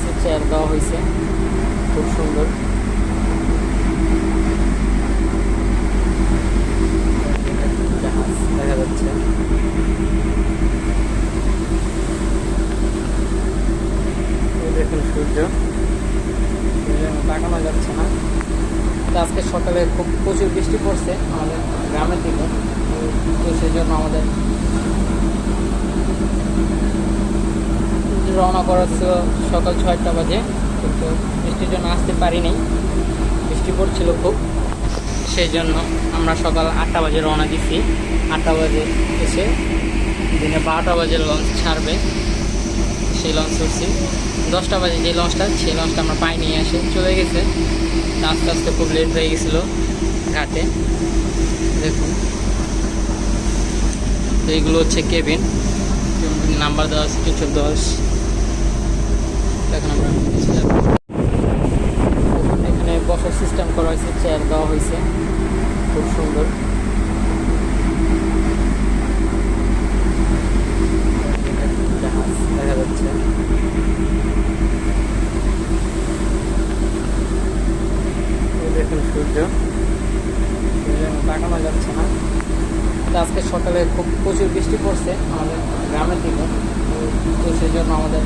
হয়েছে, চেয়ার দেওয়া হয়েছে, খুব সুন্দর। জাহাজ দেখা যাচ্ছে। দেখুন সূর্য, তাকানো যাচ্ছে না। তো আজকে সকালে খুব প্রচুর বৃষ্টি পড়ছে আমাদের গ্রামের দিকে, তো সেই জন্য আমাদের রওনা করা ছিল সকাল 6টা বাজে, কিন্তু বৃষ্টির জন্য আসতে পারিনি। বৃষ্টি পড়ছিল খুব, সেই জন্য আমরা সকাল 8টা বাজে রওনা দিচ্ছি। 8টা বাজে এসে দিনে 12টা বাজে লঞ্চ ছাড়বে, সেই লঞ্চ উঠছি। 10টা বাজে যে লঞ্চটা, সেই লঞ্চটা আমরা পাই নিয়ে এসে চলে গেছে। আস্তে আস্তে খুব লেট হয়ে গেছিলো ঘাটে। দেখুন, তো এইগুলো হচ্ছে কেবিন, নাম্বার দেওয়া আছে 310। এখন আমরা এখানে বসার সিস্টেম করা হয়েছে, চেয়ার দেওয়া হয়েছে, খুব সুন্দর। জাহাজ দেখা যাচ্ছে। দেখুন সূর্য, তাকানো যাচ্ছে না। তো আজকে সকালে খুব প্রচুর বৃষ্টি পড়ছে আমাদের গ্রামের দিকে, তো সেই জন্য আমাদের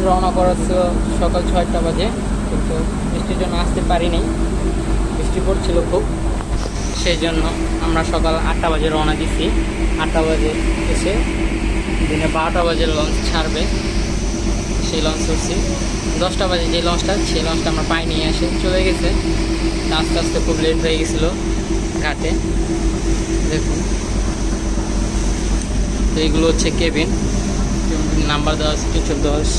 রওনা করা ছিল সকাল 6টা বাজে, কিন্তু বৃষ্টির জন্য আসতে পারিনি। বৃষ্টি পড়ছিল খুব, সেই জন্য আমরা সকাল 8টা বাজে রওনা দিচ্ছি। 8টা বাজে এসে দিনে 12টা বাজে লঞ্চ ছাড়বে, সেই লঞ্চ উঠছি। 10টা বাজে যে লঞ্চটা, সেই লঞ্চটা আমরা পাই নিয়ে এসে চলে গেছে। আস্তে আস্তে খুব লেট হয়ে গেছিলো ঘাটে। দেখুন, তো এইগুলো হচ্ছে কেবিন, নাম্বার দেওয়া আছে 310।